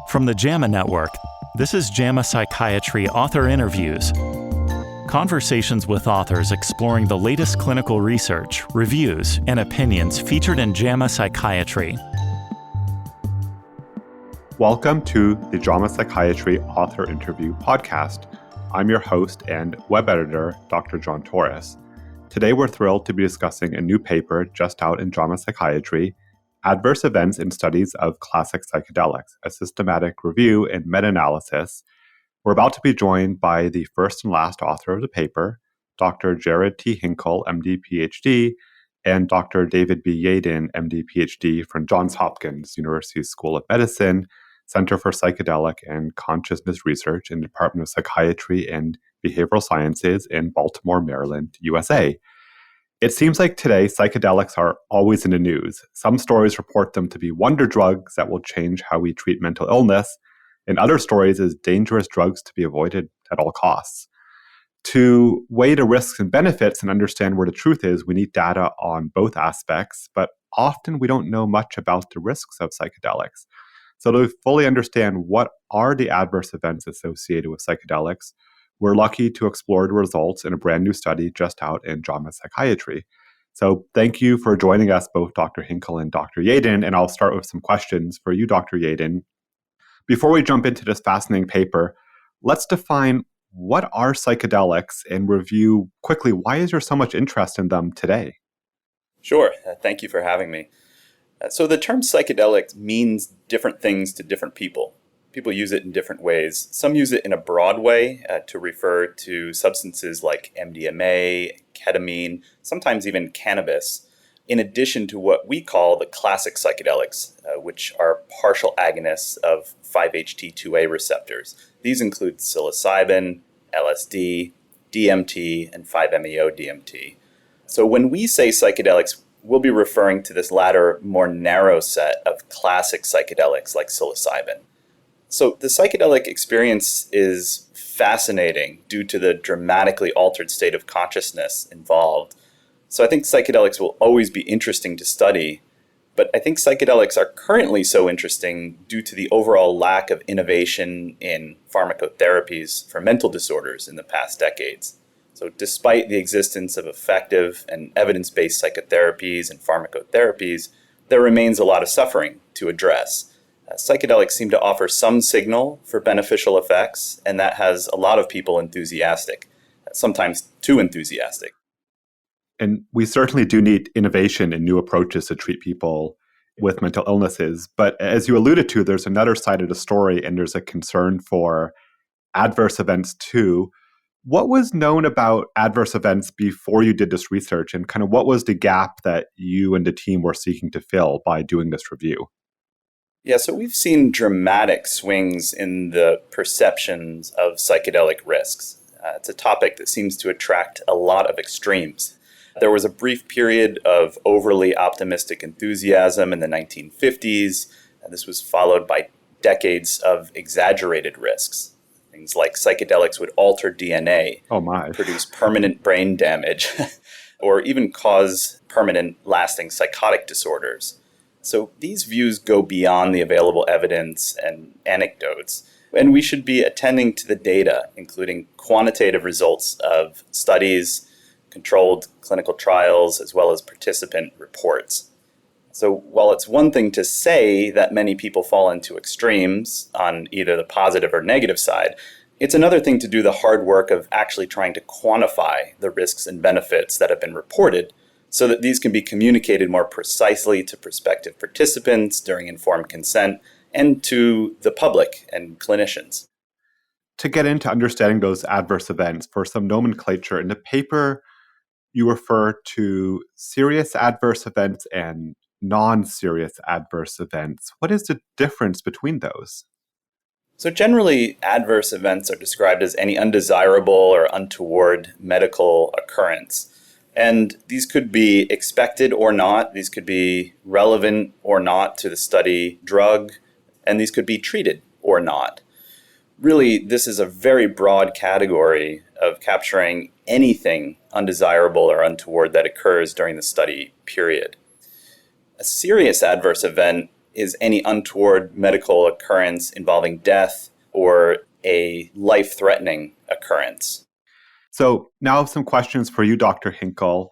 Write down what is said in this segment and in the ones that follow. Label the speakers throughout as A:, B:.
A: From the JAMA Network, this is JAMA Psychiatry Author Interviews. Conversations with authors exploring the latest clinical research, reviews, and opinions featured in JAMA Psychiatry.
B: Welcome to the JAMA Psychiatry Author Interview podcast. I'm your host and web editor, Dr. John Torous. Today we're thrilled to be discussing a new paper just out in JAMA Psychiatry, Adverse Events in Studies of Classic Psychedelics, a systematic review and meta-analysis. We're about to be joined by the first and last author of the paper, Dr. Jared T. Hinkle, MD, PhD, and Dr. David B. Yaden, MD, PhD, from Johns Hopkins University School of Medicine, Center for Psychedelic and Consciousness Research in the Department of Psychiatry and Behavioral Sciences in Baltimore, Maryland, USA. It seems like today psychedelics are always in the news. Some stories report them to be wonder drugs that will change how we treat mental illness, and other stories as dangerous drugs to be avoided at all costs. To weigh the risks and benefits and understand where the truth is, we need data on both aspects, but often we don't know much about the risks of psychedelics. So to fully understand what are the adverse events associated with psychedelics, we're lucky to explore the results in a brand new study just out in JAMA Psychiatry. So thank you for joining us, both Dr. Hinkle and Dr. Yaden, and I'll start with some questions for you, Dr. Yaden. Before we jump into this fascinating paper, let's define what are psychedelics and review quickly why is there so much interest in them today?
C: Sure. Thank you for having me. So the term psychedelic means different things to different people. People use it in different ways. Some use it in a broad way to refer to substances like MDMA, ketamine, sometimes even cannabis, in addition to what we call the classic psychedelics, which are partial agonists of 5-HT2A receptors. These include psilocybin, LSD, DMT, and 5-MeO-DMT. So when we say psychedelics, we'll be referring to this latter, more narrow set of classic psychedelics like psilocybin. So the psychedelic experience is fascinating due to the dramatically altered state of consciousness involved. So I think psychedelics will always be interesting to study, but I think psychedelics are currently so interesting due to the overall lack of innovation in pharmacotherapies for mental disorders in the past decades. So despite the existence of effective and evidence-based psychotherapies and pharmacotherapies, there remains a lot of suffering to address. Psychedelics seem to offer some signal for beneficial effects, and that has a lot of people enthusiastic, sometimes too enthusiastic.
B: And we certainly do need innovation and new approaches to treat people with mental illnesses. But as you alluded to, there's another side of the story, and there's a concern for adverse events too. What was known about adverse events before you did this research, and kind of what was the gap that you and the team were seeking to fill by doing this review?
C: Yeah, so we've seen dramatic swings in the perceptions of psychedelic risks. It's a topic that seems to attract a lot of extremes. There was a brief period of overly optimistic enthusiasm in the 1950s, and this was followed by decades of exaggerated risks. Things like psychedelics would alter DNA, produce permanent brain damage, or even cause permanent lasting psychotic disorders. So these views go beyond the available evidence and anecdotes, and we should be attending to the data, including quantitative results of studies, controlled clinical trials, as well as participant reports. So while it's one thing to say that many people fall into extremes on either the positive or negative side, it's another thing to do the hard work of actually trying to quantify the risks and benefits that have been reported so that these can be communicated more precisely to prospective participants during informed consent and to the public and clinicians.
B: To get into understanding those adverse events, for some nomenclature, in the paper, you refer to serious adverse events and non-serious adverse events. What is the difference between those?
C: So generally, adverse events are described as any undesirable or untoward medical occurrence. And these could be expected or not. These could be relevant or not to the study drug, and these could be treated or not. Really, this is a very broad category of capturing anything undesirable or untoward that occurs during the study period. A serious adverse event is any untoward medical occurrence involving death or a life-threatening occurrence.
B: So now some questions for you, Dr. Hinkle.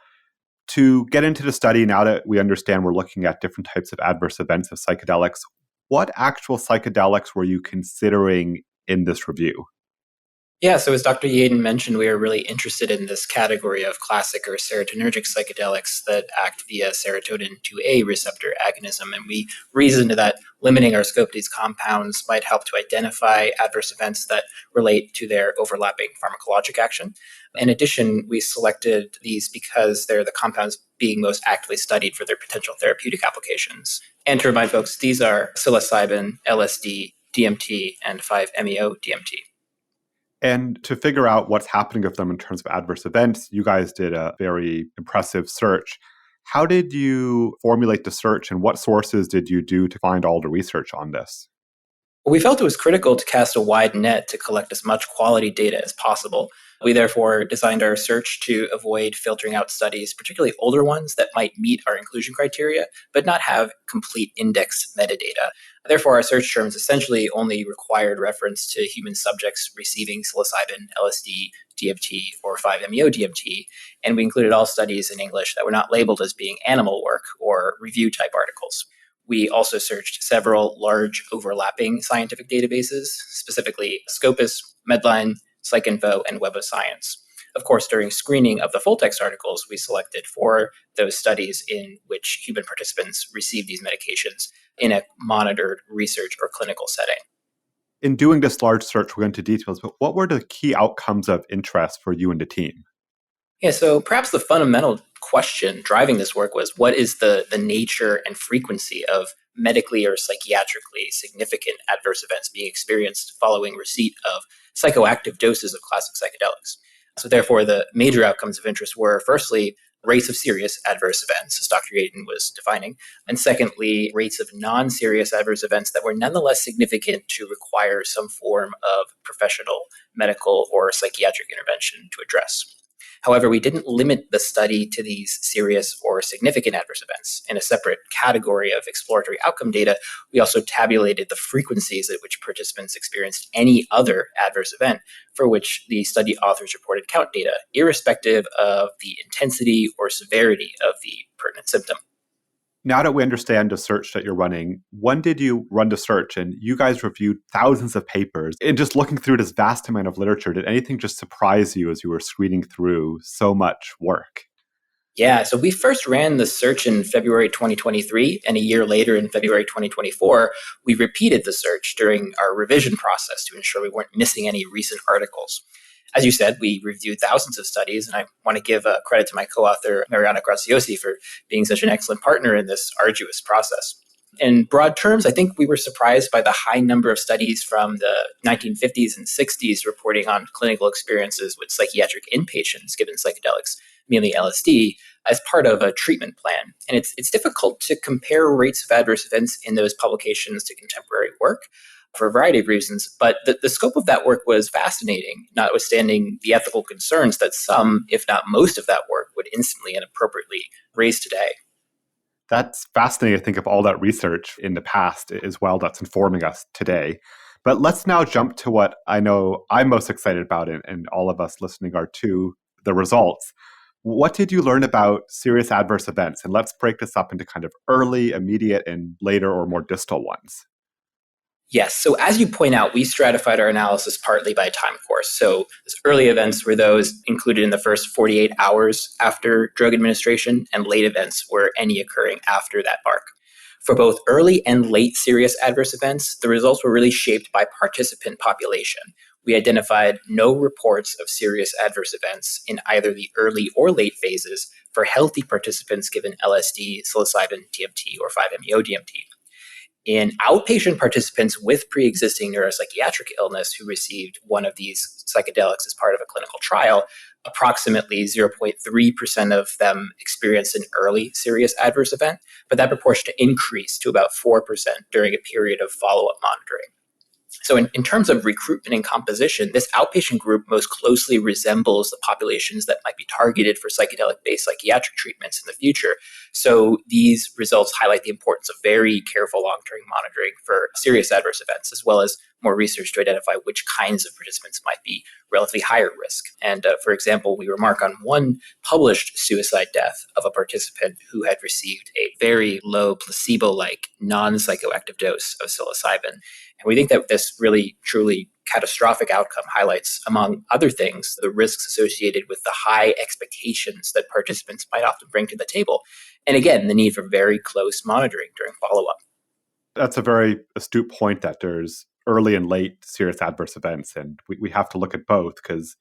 B: To get into the study, now that we understand we're looking at different types of adverse events of psychedelics, what actual psychedelics were you considering in this review?
D: Yeah, so as Dr. Yaden mentioned, we are really interested in this category of classic or serotonergic psychedelics that act via serotonin 2A receptor agonism. And we reasoned that limiting our scope to these compounds might help to identify adverse events that relate to their overlapping pharmacologic action. In addition, we selected these because they're the compounds being most actively studied for their potential therapeutic applications. And to remind folks, these are psilocybin, LSD, DMT, and 5-MeO-DMT.
B: And to figure out what's happening with them in terms of adverse events, you guys did a very impressive search. How did you formulate the search, and what sources did you do to find all the research on this?
D: We felt it was critical to cast a wide net to collect as much quality data as possible. We therefore designed our search to avoid filtering out studies, particularly older ones that might meet our inclusion criteria, but not have complete index metadata. Therefore, our search terms essentially only required reference to human subjects receiving psilocybin, LSD, DMT, or 5-MeO-DMT, and we included all studies in English that were not labeled as being animal work or review type articles. We also searched several large overlapping scientific databases, specifically Scopus, Medline, PsycInfo, and Web of Science. Of course, during screening of the full text articles, we selected for those studies in which human participants received these medications in a monitored research or clinical setting.
B: In doing this large search, we'll go into details, but what were the key outcomes of interest for you and the team?
D: Yeah, so perhaps the fundamental question driving this work was what is the nature and frequency of medically or psychiatrically significant adverse events being experienced following receipt of psychoactive doses of classic psychedelics. So therefore, the major outcomes of interest were firstly, rates of serious adverse events, as Dr. Yaden was defining, and secondly, rates of non-serious adverse events that were nonetheless significant to require some form of professional, medical, or psychiatric intervention to address. However, we didn't limit the study to these serious or significant adverse events. In a separate category of exploratory outcome data, we also tabulated the frequencies at which participants experienced any other adverse event for which the study authors reported count data, irrespective of the intensity or severity of the pertinent symptom.
B: Now that we understand the search that you're running, when did you run the search? And you guys reviewed thousands of papers. And just looking through this vast amount of literature, did anything just surprise you as you were screening through so much work?
D: Yeah, so we first ran the search in February 2023, and a year later in February 2024, we repeated the search during our revision process to ensure we weren't missing any recent articles. As you said, we reviewed thousands of studies, and I want to give credit to my co-author, Mariana Graziosi, for being such an excellent partner in this arduous process. In broad terms, I think we were surprised by the high number of studies from the 1950s and 60s reporting on clinical experiences with psychiatric inpatients given psychedelics, mainly LSD, as part of a treatment plan. And it's difficult to compare rates of adverse events in those publications to contemporary work for a variety of reasons, but the scope of that work was fascinating, notwithstanding the ethical concerns that some, if not most of that work, would instantly and appropriately raise today.
B: That's fascinating to think of all that research in the past as well that's informing us today. But let's now jump to what I know I'm most excited about, and all of us listening are too, the results. What did you learn about serious adverse events? And let's break this up into kind of early, immediate, and later or more distal ones.
D: Yes. So as you point out, we stratified our analysis partly by time course. So early events were those included in the first 48 hours after drug administration, and late events were any occurring after that mark. For both early and late serious adverse events, the results were really shaped by participant population. We identified no reports of serious adverse events in either the early or late phases for healthy participants given LSD, psilocybin, DMT, or 5-MeO-DMT. In outpatient participants with pre-existing neuropsychiatric illness who received one of these psychedelics as part of a clinical trial, approximately 0.3% of them experienced an early serious adverse event, but that proportion increased to about 4% during a period of follow-up monitoring. So in terms of recruitment and composition, this outpatient group most closely resembles the populations that might be targeted for psychedelic-based psychiatric treatments in the future. So these results highlight the importance of very careful long-term monitoring for serious adverse events, as well as more research to identify which kinds of participants might be relatively higher risk. And for example, we remark on one published suicide death of a participant who had received a very low placebo-like non-psychoactive dose of psilocybin. And we think that this really, truly catastrophic outcome highlights, among other things, the risks associated with the high expectations that participants might often bring to the table. And again, the need for very close monitoring during follow-up.
B: That's a very astute point that there's early and late serious adverse events. And we have to look at both because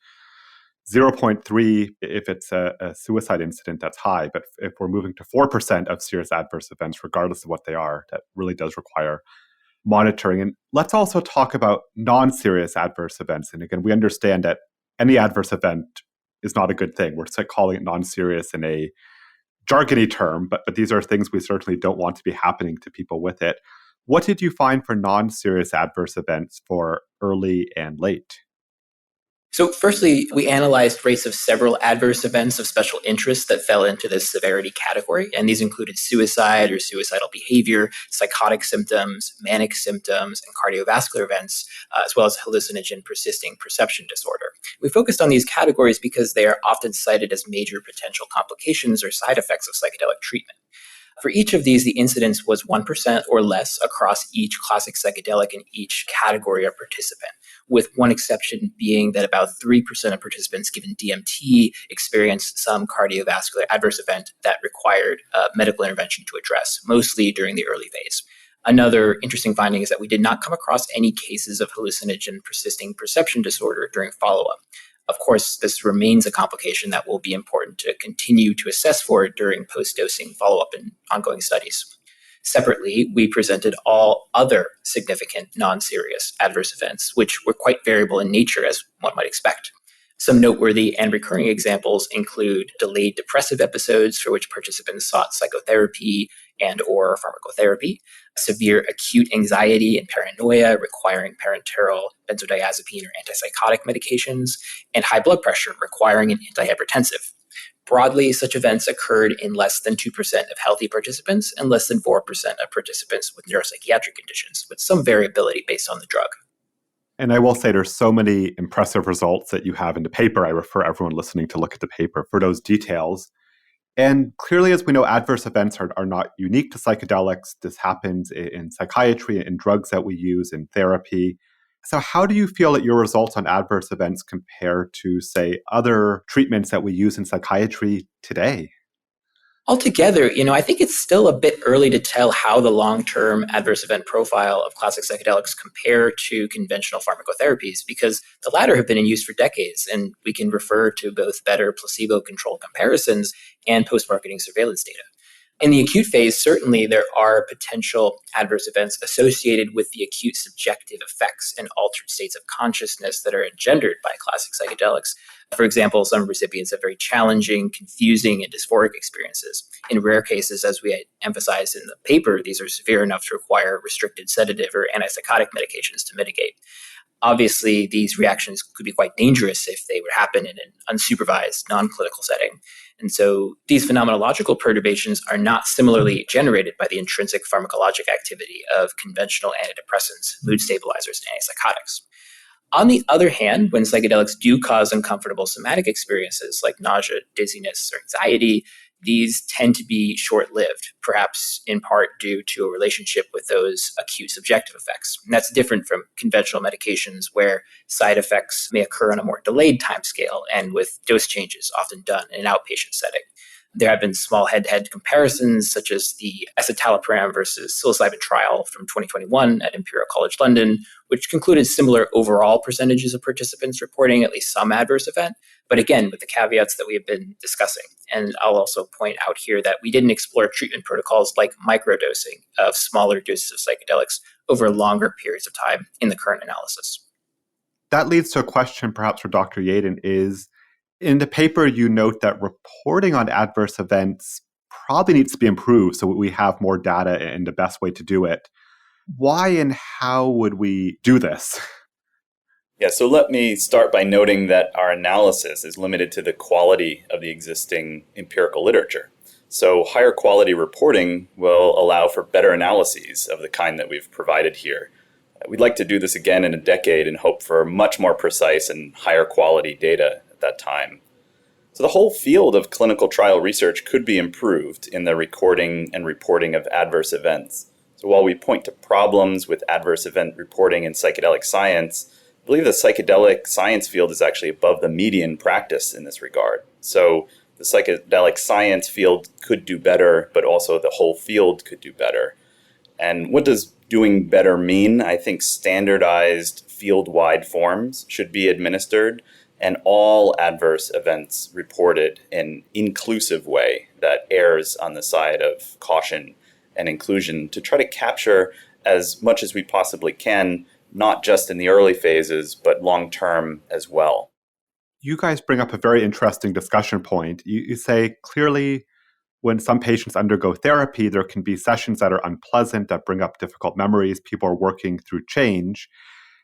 B: 0.3, if it's a suicide incident, that's high. But if we're moving to 4% of serious adverse events, regardless of what they are, that really does require monitoring. And let's also talk about non-serious adverse events. And again, we understand that any adverse event is not a good thing. We're calling it non-serious in a jargony term, but these are things we certainly don't want to be happening to people with it. What did you find for non-serious adverse events for early and late?
D: So firstly, we analyzed rates of several adverse events of special interest that fell into this severity category. And these included suicide or suicidal behavior, psychotic symptoms, manic symptoms, and cardiovascular events, as well as hallucinogen persisting perception disorder. We focused on these categories because they are often cited as major potential complications or side effects of psychedelic treatment. For each of these, the incidence was 1% or less across each classic psychedelic in each category or participant, with one exception being that about 3% of participants given DMT experienced some cardiovascular adverse event that required medical intervention to address, mostly during the early phase. Another interesting finding is that we did not come across any cases of hallucinogen persisting perception disorder during follow-up. Of course, this remains a complication that will be important to continue to assess for during post-dosing follow-up in ongoing studies. Separately, we presented all other significant non-serious adverse events, which were quite variable in nature, as one might expect. Some noteworthy and recurring examples include delayed depressive episodes for which participants sought psychotherapy and/or pharmacotherapy, severe acute anxiety and paranoia requiring parenteral benzodiazepine or antipsychotic medications, and high blood pressure requiring an antihypertensive. Broadly, such events occurred in less than 2% of healthy participants and less than 4% of participants with neuropsychiatric conditions, with some variability based on the drug.
B: And I will say there's so many impressive results that you have in the paper. I refer everyone listening to look at the paper for those details. And clearly, as we know, adverse events are not unique to psychedelics. This happens in psychiatry and drugs that we use in therapy. So how do you feel that your results on adverse events compare to, say, other treatments that we use in psychiatry today?
D: Altogether, I think it's still a bit early to tell how the long-term adverse event profile of classic psychedelics compare to conventional pharmacotherapies because the latter have been in use for decades, and we can refer to both better placebo-controlled comparisons and post-marketing surveillance data. In the acute phase, certainly there are potential adverse events associated with the acute subjective effects and altered states of consciousness that are engendered by classic psychedelics. For example, some recipients have very challenging, confusing, and dysphoric experiences. In rare cases, as we emphasized in the paper, these are severe enough to require restricted sedative or antipsychotic medications to mitigate. Obviously, these reactions could be quite dangerous if they would happen in an unsupervised, non-clinical setting. And so these phenomenological perturbations are not similarly generated by the intrinsic pharmacologic activity of conventional antidepressants, mood stabilizers, and antipsychotics. On the other hand, when psychedelics do cause uncomfortable somatic experiences like nausea, dizziness, or anxiety, these tend to be short-lived, perhaps in part due to a relationship with those acute subjective effects. And that's different from conventional medications where side effects may occur on a more delayed timescale and with dose changes often done in an outpatient setting. There have been small head-to-head comparisons, such as the escitalopram versus psilocybin trial from 2021 at Imperial College London, which concluded similar overall percentages of participants reporting at least some adverse event, but again, with the caveats that we have been discussing. And I'll also point out here that we didn't explore treatment protocols like microdosing of smaller doses of psychedelics over longer periods of time in the current analysis.
B: That leads to a question perhaps for Dr. Yaden is, in the paper, you note that reporting on adverse events probably needs to be improved so we have more data and the best way to do it. Why and how would we do this?
C: Yeah, so let me start by noting that our analysis is limited to the quality of the existing empirical literature. So higher quality reporting will allow for better analyses of the kind that we've provided here. We'd like to do this again in a decade and hope for much more precise and higher quality data at that time. So the whole field of clinical trial research could be improved in the recording and reporting of adverse events. So while we point to problems with adverse event reporting in psychedelic science, I believe the psychedelic science field is actually above the median practice in this regard. So the psychedelic science field could do better, but also the whole field could do better. And what does doing better mean? I think standardized field-wide forms should be administered and all adverse events reported in an inclusive way that errs on the side of caution and inclusion to try to capture as much as we possibly can, not just in the early phases, but long-term as well.
B: You guys bring up a very interesting discussion point. You say clearly when some patients undergo therapy, there can be sessions that are unpleasant, that bring up difficult memories. People are working through change.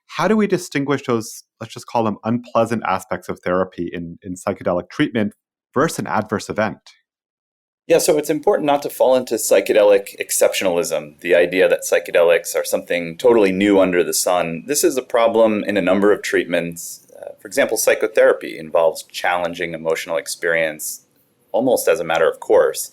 B: How do we distinguish those, let's just call them unpleasant aspects of therapy in psychedelic treatment versus an adverse event?
C: Yeah, so it's important not to fall into psychedelic exceptionalism, the idea that psychedelics are something totally new under the sun. This is a problem in a number of treatments. For example, psychotherapy involves challenging emotional experience almost as a matter of course.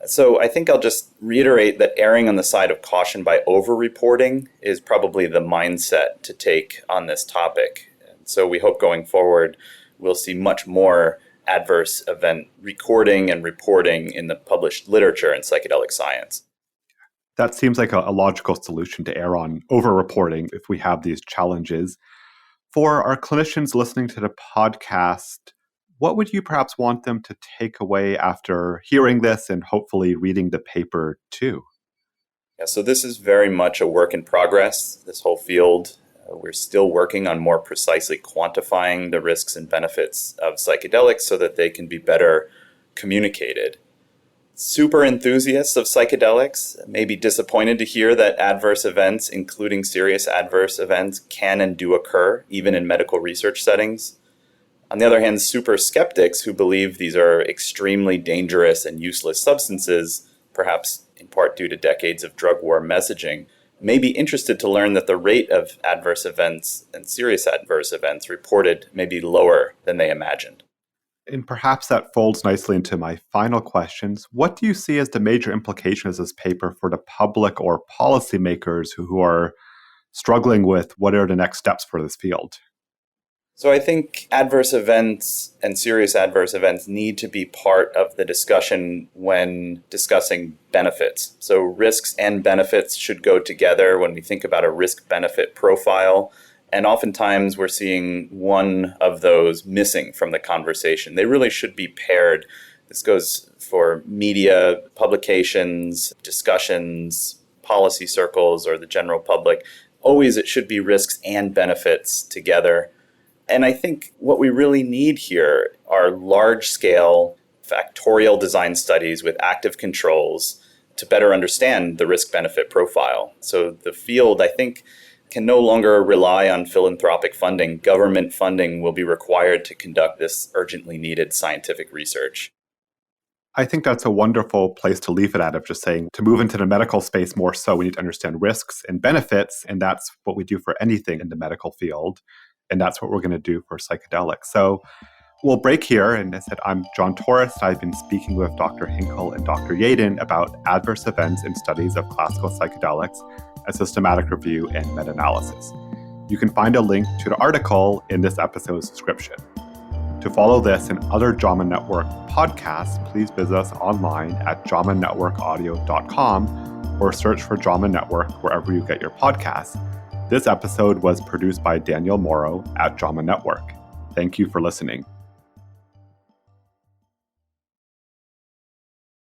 C: So I think I'll just reiterate that erring on the side of caution by over-reporting is probably the mindset to take on this topic. And so we hope going forward we'll see much more adverse event recording and reporting in the published literature in psychedelic science.
B: That seems like a logical solution to err on over-reporting if we have these challenges. For our clinicians listening to the podcast, what would you perhaps want them to take away after hearing this and hopefully reading the paper too?
C: Yeah, so this is very much a work in progress, this whole field. We're still working on more precisely quantifying the risks and benefits of psychedelics so that they can be better communicated. Super enthusiasts of psychedelics may be disappointed to hear that adverse events, including serious adverse events, can and do occur, even in medical research settings. On the other hand, super skeptics who believe these are extremely dangerous and useless substances, perhaps in part due to decades of drug war messaging, may be interested to learn that the rate of adverse events and serious adverse events reported may be lower than they imagined.
B: And perhaps that folds nicely into my final questions. What do you see as the major implications of this paper for the public or policymakers who are struggling with what are the next steps for this field?
C: So I think adverse events and serious adverse events need to be part of the discussion when discussing benefits. So risks and benefits should go together when we think about a risk-benefit profile. And oftentimes we're seeing one of those missing from the conversation. They really should be paired. This goes for media, publications, discussions, policy circles, or the general public. Always it should be risks and benefits together. And I think what we really need here are large-scale factorial design studies with active controls to better understand the risk-benefit profile. So the field, I think, can no longer rely on philanthropic funding. Government funding will be required to conduct this urgently needed scientific research.
B: I think that's a wonderful place to leave it at, of just saying to move into the medical space more so, we need to understand risks and benefits, and that's what we do for anything in the medical field. And that's what we're going to do for psychedelics. So we'll break here. And as I said, I'm John Torous. I've been speaking with Dr. Hinkle and Dr. Yaden about adverse events in studies of classical psychedelics, a systematic review and meta-analysis. You can find a link to the article in this episode's description. To follow this and other JAMA Network podcasts, please visit us online at jamanetworkaudio.com or search for JAMA Network wherever you get your podcasts. This episode was produced by Daniel Morrow at JAMA Network. Thank you for listening.